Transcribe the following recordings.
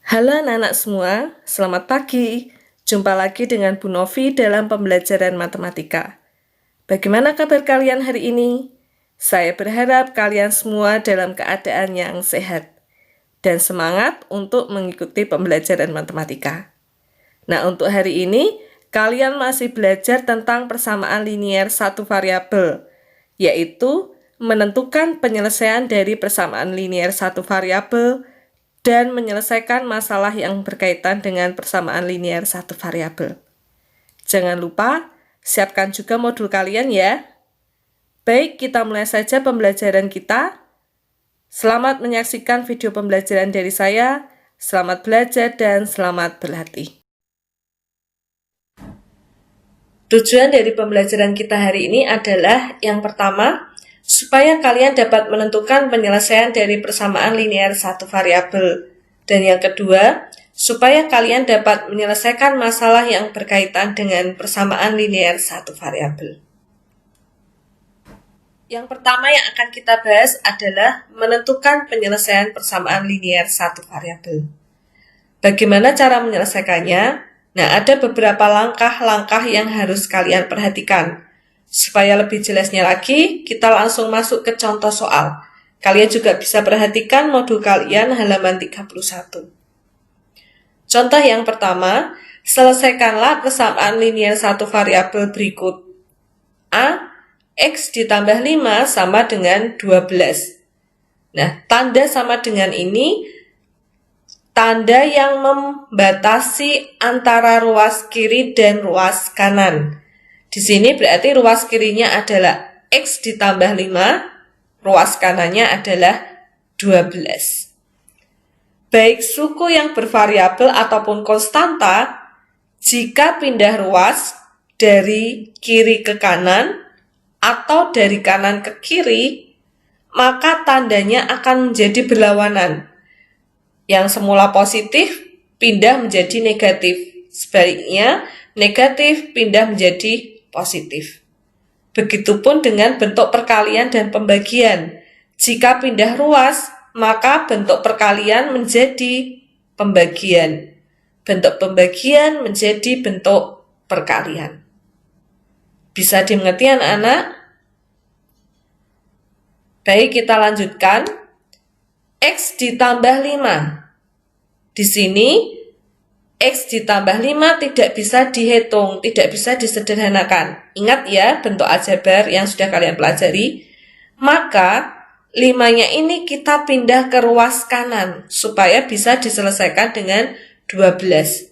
Halo anak-anak semua, selamat pagi. Jumpa lagi dengan Bu Novi dalam pembelajaran matematika. Bagaimana kabar kalian hari ini? Saya berharap kalian semua dalam keadaan yang sehat dan semangat untuk mengikuti pembelajaran matematika. Nah, untuk hari ini, kalian masih belajar tentang persamaan linier satu variabel, yaitu menentukan penyelesaian dari persamaan linier satu variabel dan menyelesaikan masalah yang berkaitan dengan persamaan linier satu variabel. Jangan lupa, siapkan juga modul kalian ya. Baik, kita mulai saja pembelajaran kita. Selamat menyaksikan video pembelajaran dari saya. Selamat belajar dan selamat berlatih. Tujuan dari pembelajaran kita hari ini adalah yang pertama, supaya kalian dapat menentukan penyelesaian dari persamaan linier satu variabel. Dan yang kedua, supaya kalian dapat menyelesaikan masalah yang berkaitan dengan persamaan linier satu variabel. Yang pertama yang akan kita bahas adalah menentukan penyelesaian persamaan linier satu variabel. Bagaimana cara menyelesaikannya? Nah, ada beberapa langkah-langkah yang harus kalian perhatikan. Supaya lebih jelasnya lagi, kita langsung masuk ke contoh soal. Kalian juga bisa perhatikan modul kalian halaman 31. Contoh yang pertama, selesaikanlah persamaan linier satu variabel berikut. A, X ditambah 5 sama dengan 12. Nah, tanda sama dengan ini, tanda yang membatasi antara ruas kiri dan ruas kanan. Di sini berarti ruas kirinya adalah X ditambah 5, ruas kanannya adalah 12. Baik suku yang bervariabel ataupun konstanta, jika pindah ruas dari kiri ke kanan atau dari kanan ke kiri, maka tandanya akan menjadi berlawanan. Yang semula positif pindah menjadi negatif. Sebaliknya, negatif pindah menjadi positif. Begitupun dengan bentuk perkalian dan pembagian. Jika pindah ruas, maka bentuk perkalian menjadi pembagian. Bentuk pembagian menjadi bentuk perkalian. Bisa dimengerti anak-anak? Baik, kita lanjutkan. X ditambah 5. Di sini, X ditambah 5 tidak bisa dihitung, tidak bisa disederhanakan. Ingat ya, bentuk aljabar yang sudah kalian pelajari. Maka, 5-nya ini kita pindah ke ruas kanan, supaya bisa diselesaikan dengan 12.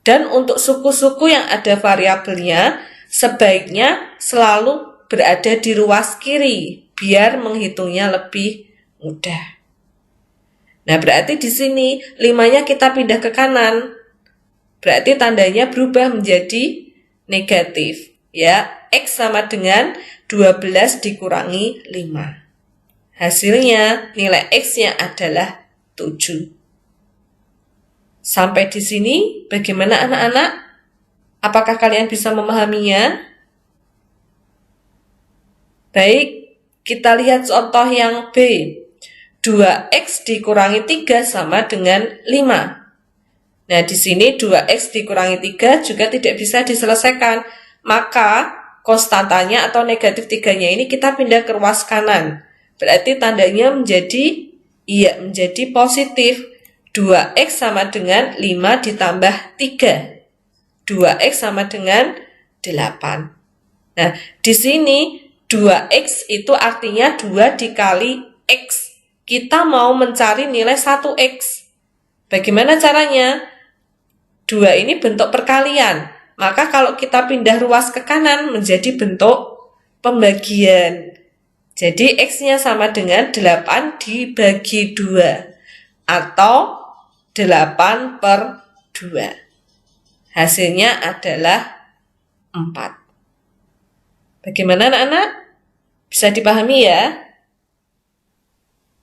Dan untuk suku-suku yang ada variabelnya, sebaiknya selalu berada di ruas kiri, biar menghitungnya lebih mudah. Nah, berarti di sini 5-nya kita pindah ke kanan. Berarti tandanya berubah menjadi negatif. Ya, X sama dengan 12 dikurangi 5. Hasilnya nilai X-nya adalah 7. Sampai di sini bagaimana anak-anak? Apakah kalian bisa memahaminya? Baik, kita lihat contoh yang B. 2X dikurangi 3 sama dengan 5. Nah, di sini 2X dikurangi 3 juga tidak bisa diselesaikan. Maka, konstantanya atau negatif 3-nya ini kita pindah ke ruas kanan. Berarti tandanya menjadi positif. 2X sama dengan 5 ditambah 3. 2X sama dengan 8. Nah, di sini 2X itu artinya 2 dikali X. Kita mau mencari nilai 1X. Bagaimana caranya? 2 ini bentuk perkalian. Maka kalau kita pindah ruas ke kanan menjadi bentuk pembagian. Jadi X-nya sama dengan 8 dibagi 2. Atau 8 per 2. Hasilnya adalah 4. Bagaimana anak-anak? Bisa dipahami ya?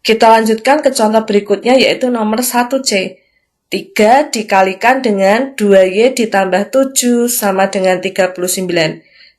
Kita lanjutkan ke contoh berikutnya yaitu nomor 1C. 3 dikalikan dengan 2Y ditambah 7 sama dengan 39.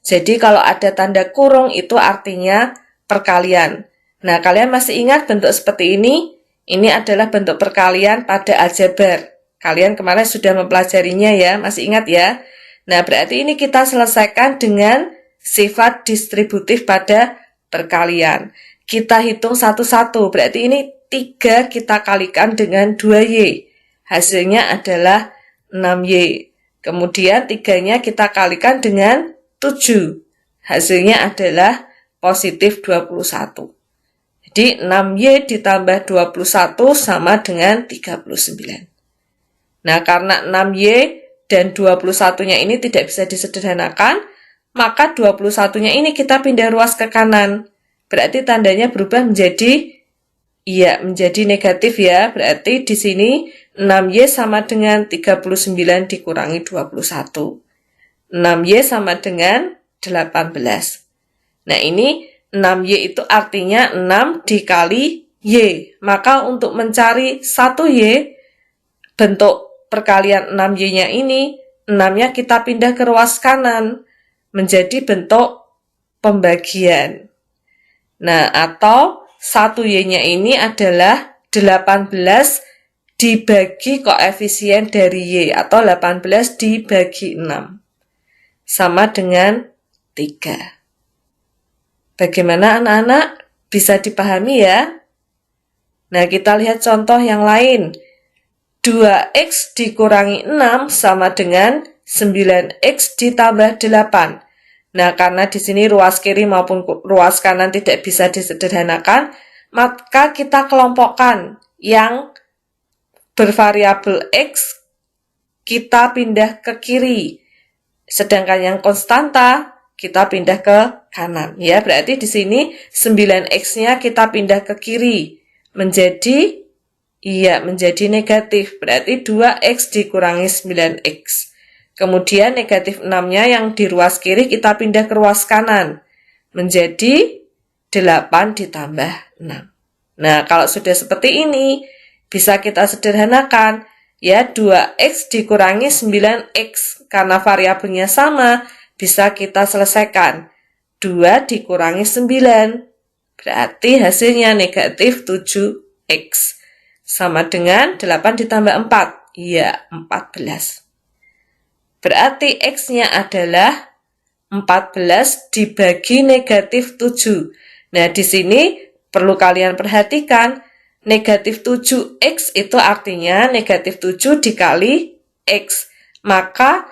Jadi kalau ada tanda kurung itu artinya perkalian. Nah, kalian masih ingat bentuk seperti ini? Ini adalah bentuk perkalian pada aljabar. Kalian kemarin sudah mempelajarinya ya, masih ingat ya? Nah, berarti ini kita selesaikan dengan sifat distributif pada perkalian. Kita hitung satu-satu, berarti ini 3 kita kalikan dengan 2Y. Hasilnya adalah 6Y. Kemudian 3-nya kita kalikan dengan 7. Hasilnya adalah positif 21. Jadi 6Y ditambah 21 sama dengan 39. Nah, karena 6Y dan 21-nya ini tidak bisa disederhanakan, maka 21-nya ini kita pindah ruas ke kanan. Berarti tandanya berubah menjadi negatif ya. Berarti di sini 6Y sama dengan 39 dikurangi 21. 6Y sama dengan 18. Nah, ini 6Y itu artinya 6 dikali Y. Maka untuk mencari 1Y, bentuk perkalian 6Y-nya ini, 6-nya kita pindah ke ruas kanan, menjadi bentuk pembagian. Nah, atau 1Y-nya ini adalah 18 dibagi koefisien dari Y, atau 18 dibagi 6. Sama dengan 3. Bagaimana anak-anak? Bisa dipahami ya? Nah, kita lihat contoh yang lain. 2X dikurangi 6 sama dengan 9X ditambah 8. Nah, karena di sini ruas kiri maupun ruas kanan tidak bisa disederhanakan, maka kita kelompokkan yang bervariabel X kita pindah ke kiri. Sedangkan yang konstanta kita pindah ke kanan. Ya, berarti di sini 9X-nya kita pindah ke kiri. Menjadi negatif. Berarti 2X dikurangi 9X. Kemudian negatif 6-nya yang di ruas kiri kita pindah ke ruas kanan. Menjadi 8 ditambah 6. Nah, kalau sudah seperti ini, bisa kita sederhanakan. Ya, 2X dikurangi 9X. Karena variabelnya sama, bisa kita selesaikan. 2 dikurangi 9. Berarti hasilnya negatif 7X. Sama dengan 8 ditambah 4. Ya, 14. Berarti X-nya adalah 14 dibagi negatif 7. Nah, di sini perlu kalian perhatikan, negatif 7X itu artinya negatif 7 dikali X. Maka,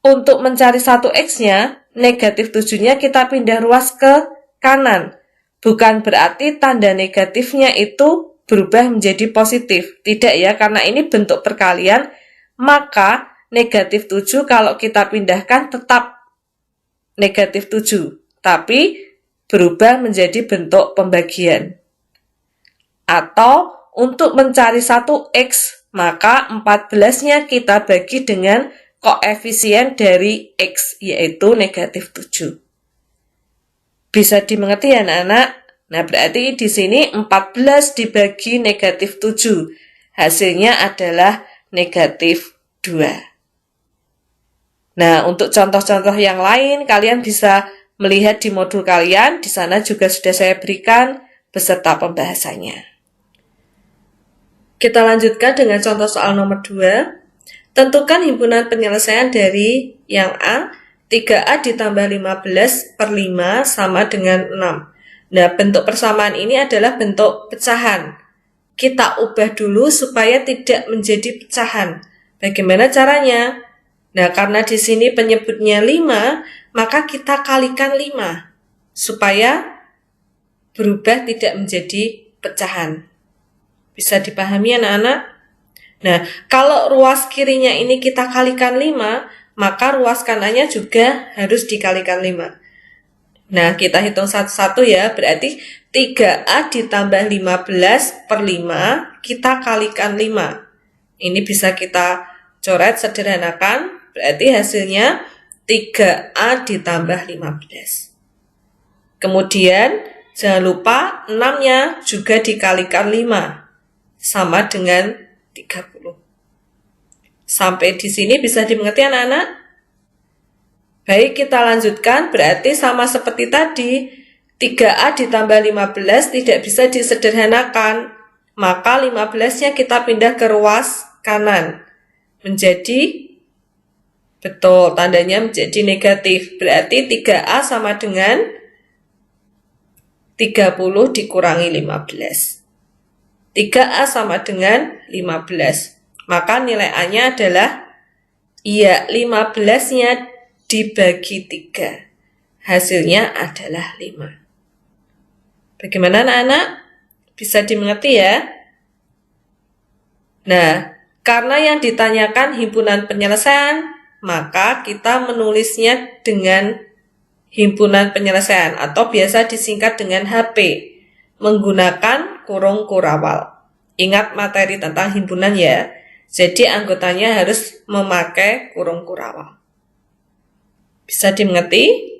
untuk mencari 1X-nya, negatif 7-nya kita pindah ruas ke kanan. Bukan berarti tanda negatifnya itu berubah menjadi positif. Tidak ya, karena ini bentuk perkalian, maka negatif 7 kalau kita pindahkan tetap negatif 7. Tapi berubah menjadi bentuk pembagian. Atau untuk mencari 1X, maka 14-nya kita bagi dengan koefisien dari X, yaitu negatif 7. Bisa dimengerti ya anak-anak? Nah, berarti di sini 14 dibagi negatif 7. Hasilnya adalah negatif 2. Nah, untuk contoh-contoh yang lain, kalian bisa melihat di modul kalian. Di sana juga sudah saya berikan beserta pembahasannya. Kita lanjutkan dengan contoh soal nomor 2. Tentukan himpunan penyelesaian dari yang A, 3A ditambah 15 per 5 sama dengan 6. Nah, bentuk persamaan ini adalah bentuk pecahan. Kita ubah dulu supaya tidak menjadi pecahan. Bagaimana caranya? Nah, karena di sini penyebutnya 5, maka kita kalikan 5. Supaya berubah tidak menjadi pecahan. Bisa dipahami anak-anak? Nah, kalau ruas kirinya ini kita kalikan 5, maka ruas kanannya juga harus dikalikan 5. Nah, kita hitung satu-satu ya, berarti 3A ditambah 15 per 5, kita kalikan 5. Ini bisa kita coret sederhanakan, berarti hasilnya 3A ditambah 15. Kemudian, jangan lupa 6-nya juga dikalikan 5, sama dengan 30. Sampai di sini bisa dimengerti anak-anak? Baik, kita lanjutkan. Berarti sama seperti tadi, 3A ditambah 15 tidak bisa disederhanakan. Maka 15-nya kita pindah ke ruas kanan. Menjadi, betul, tandanya menjadi negatif. Berarti 3A sama dengan 30 dikurangi 15. 3A sama dengan 15. Maka nilai A-nya adalah, 15-nya dibagi 3. Hasilnya adalah 5. Bagaimana anak-anak? Bisa dimengerti ya? Nah, karena yang ditanyakan himpunan penyelesaian, maka kita menulisnya dengan himpunan penyelesaian atau biasa disingkat dengan HP menggunakan kurung kurawal. Ingat materi tentang himpunan ya. Jadi anggotanya harus memakai kurung kurawal. Bisa dimengerti?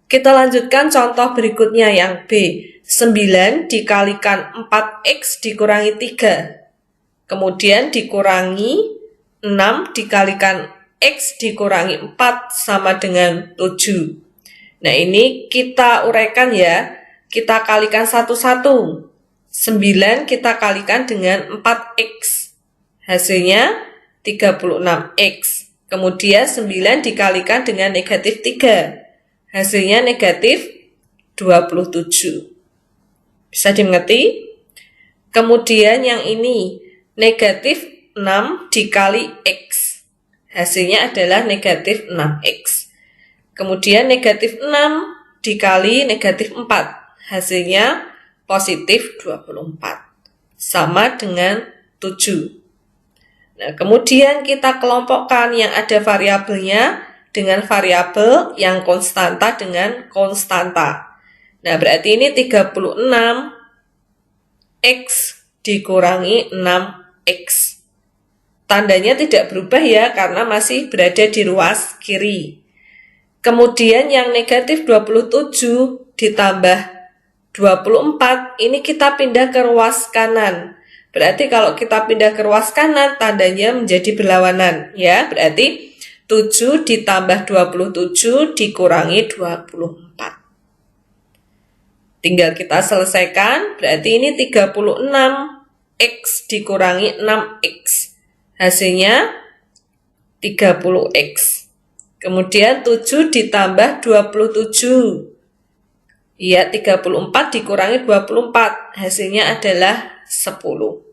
Kita lanjutkan contoh berikutnya yang B. 9 dikalikan 4X dikurangi 3. Kemudian dikurangi 6 dikalikan X dikurangi 4 sama dengan 7. Nah ini kita uraikan ya. Kita kalikan satu-satu. 9 kita kalikan dengan 4X. Hasilnya 36X. Kemudian 9 dikalikan dengan negatif 3. Hasilnya negatif 27. Bisa dimengerti? Kemudian yang ini negatif 6 dikali X. Hasilnya adalah negatif 6X. Kemudian negatif 6 dikali negatif 4. Hasilnya positif 24. Sama dengan 7. Nah, kemudian kita kelompokkan yang ada variabelnya dengan variabel yang konstanta dengan konstanta. Nah, berarti ini 36 X dikurangi 6X. Tandanya tidak berubah ya, karena masih berada di ruas kiri. Kemudian yang negatif 27 ditambah 24, ini kita pindah ke ruas kanan. Berarti kalau kita pindah ke ruas kanan, tandanya menjadi berlawanan. Ya, berarti 7 ditambah 27 dikurangi 24. Tinggal kita selesaikan, berarti ini 36 X dikurangi 6X. Hasilnya 30X. Kemudian 7 ditambah 27. Ya, 34 dikurangi 24. Hasilnya adalah 10.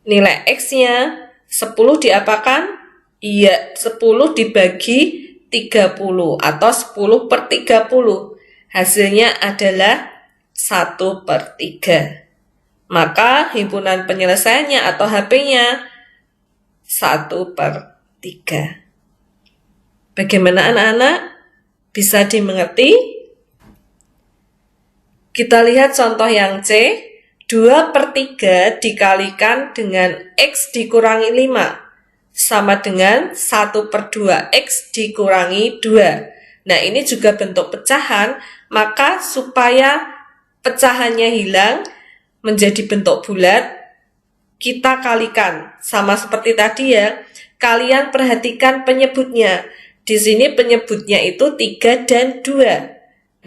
Nilai X-nya 10 diapakan? Iya, 10 dibagi 30 atau 10 per 30. Hasilnya adalah 1/3. Maka himpunan penyelesaiannya atau HP-nya 1/3. Bagaimana anak-anak? Bisa dimengerti? Kita lihat contoh yang C. 2/3 dikalikan dengan X dikurangi 5. Sama dengan 1/2 X dikurangi 2. Nah, ini juga bentuk pecahan. Maka supaya pecahannya hilang menjadi bentuk bulat, kita kalikan. Sama seperti tadi ya, kalian perhatikan penyebutnya. Di sini penyebutnya itu 3 dan 2.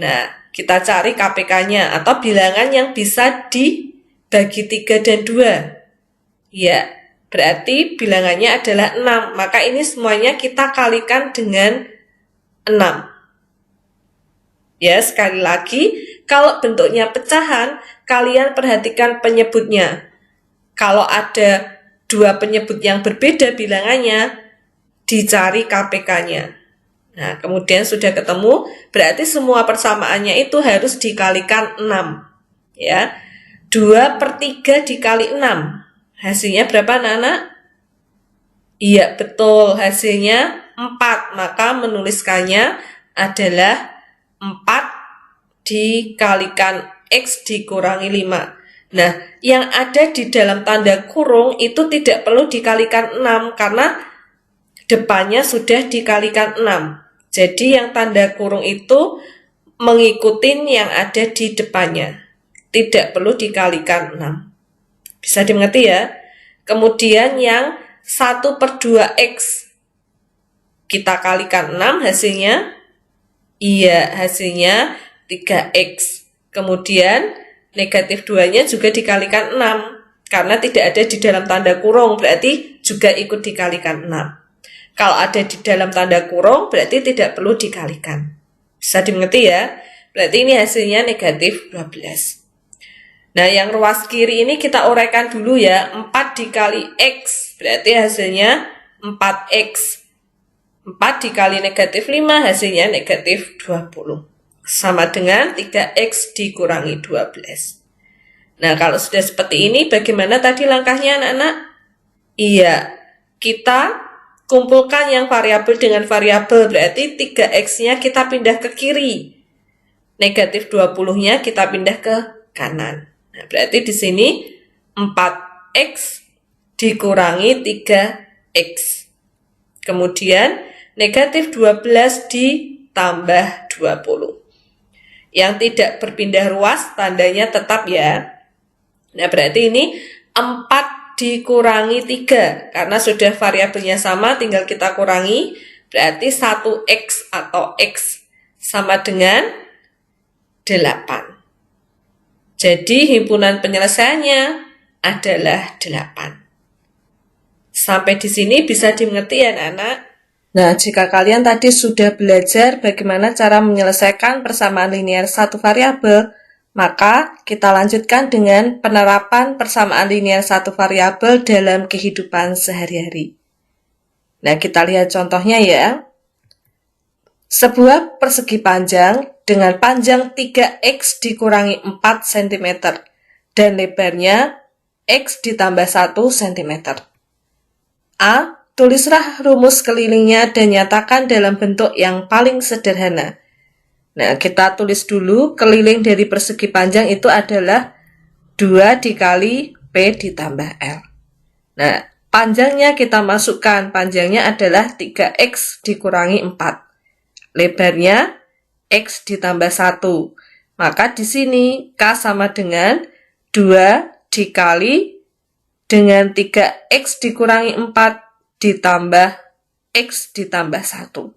Nah, kita cari KPK-nya atau bilangan yang bisa dibagi 3 dan 2. Ya, berarti bilangannya adalah 6. Maka ini semuanya kita kalikan dengan 6. Ya, sekali lagi, kalau bentuknya pecahan, kalian perhatikan penyebutnya. Kalau ada 2 penyebut yang berbeda bilangannya, dicari KPK-nya. Nah, kemudian sudah ketemu, berarti semua persamaannya itu harus dikalikan 6. Ya, 2/3 dikali 6. Hasilnya berapa, anak-anak? Iya, betul. Hasilnya 4. Maka menuliskannya adalah 4 dikalikan X dikurangi 5. Nah, yang ada di dalam tanda kurung itu tidak perlu dikalikan 6 karena depannya sudah dikalikan 6. Jadi yang tanda kurung itu mengikuti yang ada di depannya. Tidak perlu dikalikan 6. Bisa dimengerti ya? Kemudian yang 1/2X kita kalikan 6 hasilnya. Iya, hasilnya 3x. Kemudian negatif 2-nya juga dikalikan 6. Karena tidak ada di dalam tanda kurung, berarti juga ikut dikalikan 6. Kalau ada di dalam tanda kurung, berarti tidak perlu dikalikan. Bisa dimengerti ya? Berarti ini hasilnya negatif 12. Nah, yang ruas kiri ini kita uraikan dulu ya. 4 dikali x, berarti hasilnya 4x. 4 dikali negatif 5, hasilnya negatif 20. Sama dengan 3x dikurangi 12. Nah, kalau sudah seperti ini, bagaimana tadi langkahnya anak-anak? Iya, kita kumpulkan yang variabel dengan variabel, berarti 3x-nya kita pindah ke kiri. Negatif 20-nya kita pindah ke kanan. Nah, berarti di sini 4x dikurangi 3x. Kemudian negatif 12 ditambah 20. Yang tidak berpindah ruas, tandanya tetap ya. Nah, berarti ini 4 dikurangi 3. Karena sudah variabelnya sama, tinggal kita kurangi. Berarti 1x atau x sama dengan 8. Jadi himpunan penyelesaiannya adalah 8. Sampai di sini bisa dimengerti ya anak-anak? Nah, jika kalian tadi sudah belajar bagaimana cara menyelesaikan persamaan linear satu variabel, maka kita lanjutkan dengan penerapan persamaan linear satu variabel dalam kehidupan sehari-hari. Nah, kita lihat contohnya ya. Sebuah persegi panjang dengan panjang 3x dikurangi 4 cm dan lebarnya x ditambah 1 cm. A. Tulislah rumus kelilingnya dan nyatakan dalam bentuk yang paling sederhana. Nah, kita tulis dulu keliling dari persegi panjang itu adalah 2 dikali P ditambah L. Nah, panjangnya kita masukkan, panjangnya adalah 3x dikurangi 4. Lebarnya x ditambah 1. Maka di sini K sama dengan 2 dikali dengan 3x dikurangi 4 ditambah x ditambah 1.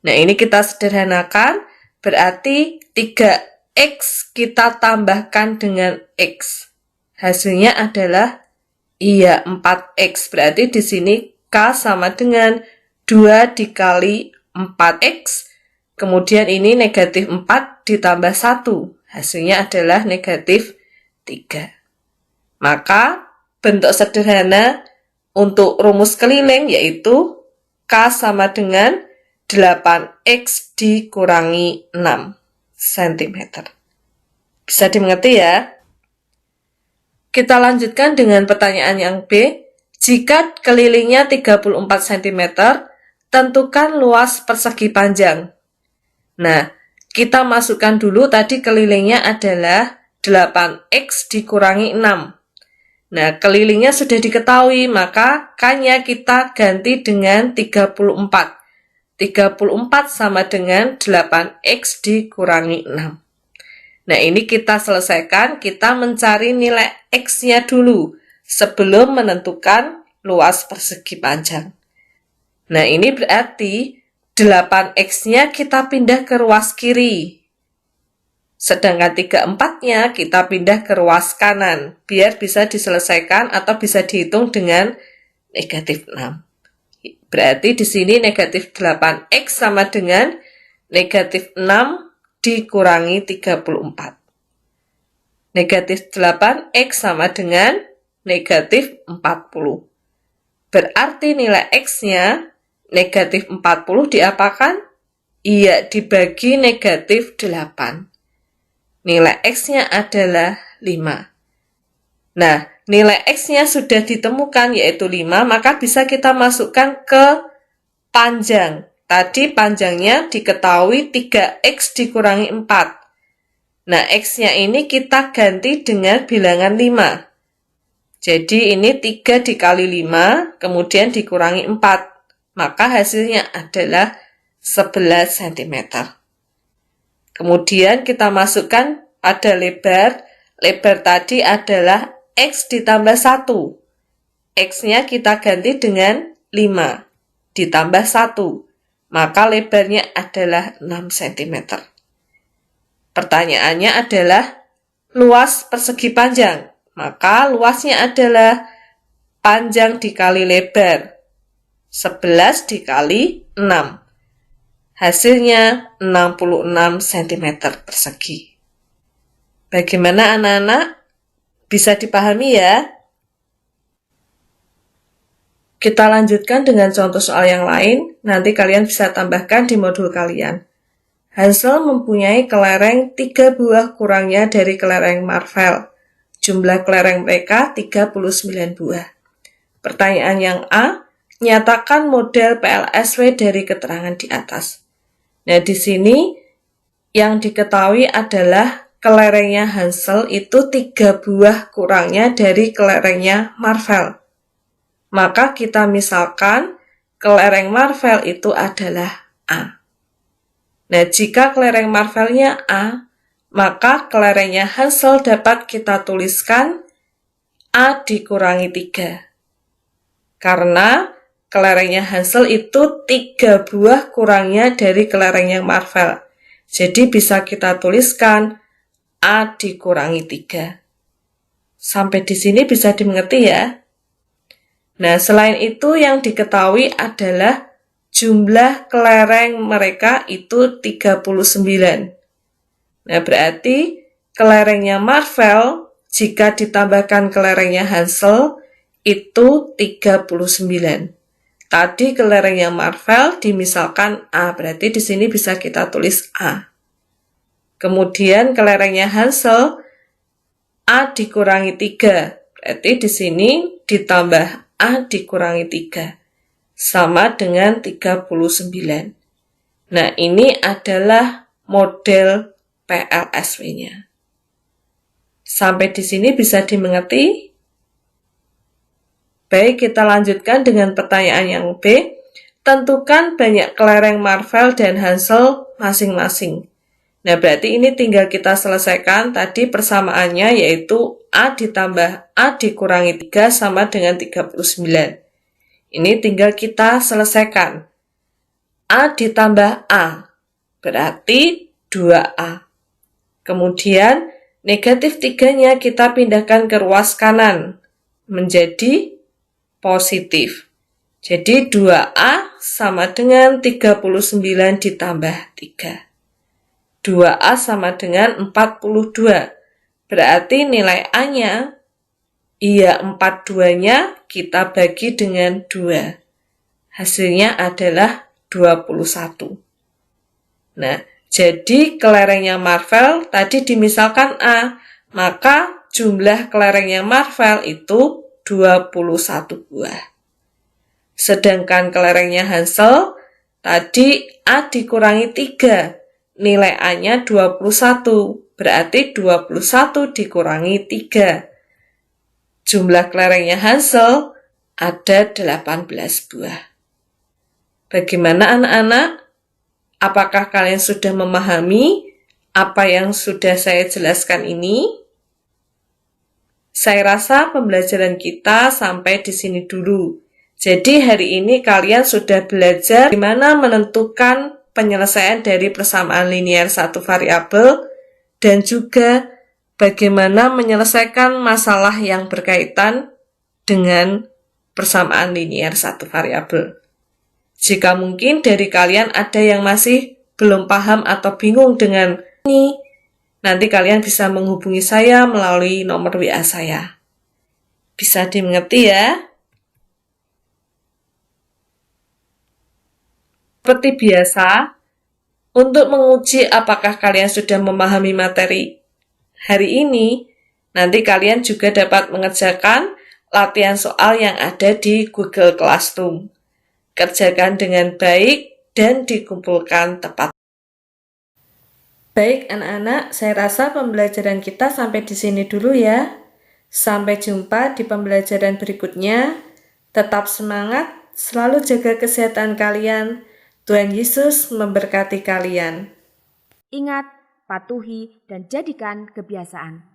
Nah, ini kita sederhanakan, berarti 3x kita tambahkan dengan x. Hasilnya adalah 4x. Berarti di sini K sama dengan 2 dikali 4x, kemudian ini negatif 4 ditambah 1, hasilnya adalah negatif 3. Maka bentuk sederhana untuk rumus keliling yaitu K sama dengan 8x dikurangi 6 cm. Bisa dimengerti ya? Kita lanjutkan dengan pertanyaan yang B. Jika kelilingnya 34 cm, tentukan luas persegi panjang. Nah, kita masukkan dulu tadi kelilingnya adalah 8x dikurangi 6. Nah, kelilingnya sudah diketahui, maka K-nya kita ganti dengan 34. 34 sama dengan 8x dikurangi 6. Nah, ini kita selesaikan, kita mencari nilai x-nya dulu sebelum menentukan luas persegi panjang. Nah, ini berarti 8x-nya kita pindah ke ruas kiri. Sedangkan 34-nya kita pindah ke ruas kanan, biar bisa diselesaikan atau bisa dihitung dengan negatif 6. Berarti di sini negatif 8x sama dengan negatif 6 dikurangi 34. Negatif 8x sama dengan negatif 40. Berarti nilai x-nya negatif 40 diapakan? Iya, dibagi negatif 8. Nilai x-nya adalah 5. Nah, nilai x-nya sudah ditemukan yaitu 5, maka bisa kita masukkan ke panjang. Tadi panjangnya diketahui 3x dikurangi 4. Nah, x-nya ini kita ganti dengan bilangan 5. Jadi ini 3 dikali 5, kemudian dikurangi 4. Maka hasilnya adalah 11 cm. Kemudian kita masukkan pada lebar. Lebar tadi adalah x ditambah 1. X-nya kita ganti dengan 5 ditambah 1. Maka lebarnya adalah 6 cm. Pertanyaannya adalah luas persegi panjang. Maka luasnya adalah panjang dikali lebar. 11 dikali 6. Hasilnya 66 cm persegi. Bagaimana anak-anak? Bisa dipahami ya? Kita lanjutkan dengan contoh soal yang lain, nanti kalian bisa tambahkan di modul kalian. Hansel mempunyai kelereng 3 buah kurangnya dari kelereng Marvel. Jumlah kelereng mereka 39 buah. Pertanyaan yang A, nyatakan model PLSW dari keterangan di atas. Nah, di sini yang diketahui adalah kelerengnya Hansel itu 3 buah kurangnya dari kelerengnya Marvel. Maka kita misalkan kelereng Marvel itu adalah A. Nah, jika kelereng Marvelnya A, maka kelerengnya Hansel dapat kita tuliskan A dikurangi 3. Karena kelerengnya Hansel itu 3 buah kurangnya dari kelerengnya Marvel. Jadi bisa kita tuliskan A dikurangi 3. Sampai di sini bisa dimengerti ya? Nah, selain itu yang diketahui adalah jumlah kelereng mereka itu 39. Nah, berarti kelerengnya Marvel jika ditambahkan kelerengnya Hansel itu 39. Tadi kelerengnya Marvel dimisalkan A, berarti di sini bisa kita tulis A. Kemudian kelerengnya Hansel A dikurangi 3, berarti di sini ditambah A dikurangi 3, sama dengan 39. Nah, ini adalah model PLSW-nya. Sampai di sini bisa dimengerti? Baik, kita lanjutkan dengan pertanyaan yang B. Tentukan banyak kelereng Marvel dan Hansel masing-masing. Nah, berarti ini tinggal kita selesaikan tadi persamaannya, yaitu A ditambah A dikurangi 3 sama dengan 39. Ini tinggal kita selesaikan. A ditambah A, berarti 2A. Kemudian, negatif 3-nya kita pindahkan ke ruas kanan, menjadi positif. Jadi 2A sama dengan 39 ditambah 3. 2A sama dengan 42. Berarti nilai A-nya, 42-nya kita bagi dengan 2. Hasilnya adalah 21. Nah, jadi kelerengnya Marvel tadi dimisalkan A, maka jumlah kelerengnya Marvel itu 21 buah. Sedangkan kelerengnya Hansel tadi A dikurangi 3. Nilai A-nya 21, berarti 21 dikurangi 3. Jumlah kelerengnya Hansel ada 18 buah. Bagaimana anak-anak? Apakah kalian sudah memahami apa yang sudah saya jelaskan ini? Saya rasa pembelajaran kita sampai di sini dulu. Jadi hari ini kalian sudah belajar bagaimana menentukan penyelesaian dari persamaan linear satu variabel dan juga bagaimana menyelesaikan masalah yang berkaitan dengan persamaan linear satu variabel. Jika mungkin dari kalian ada yang masih belum paham atau bingung dengan ini, nanti kalian bisa menghubungi saya melalui nomor WA saya. Bisa dimengerti ya? Seperti biasa, untuk menguji apakah kalian sudah memahami materi hari ini, nanti kalian juga dapat mengerjakan latihan soal yang ada di Google Classroom. Kerjakan dengan baik dan dikumpulkan tepat. Baik anak-anak, saya rasa pembelajaran kita sampai di sini dulu ya. Sampai jumpa di pembelajaran berikutnya. Tetap semangat, selalu jaga kesehatan kalian. Tuhan Yesus memberkati kalian. Ingat, patuhi dan jadikan kebiasaan.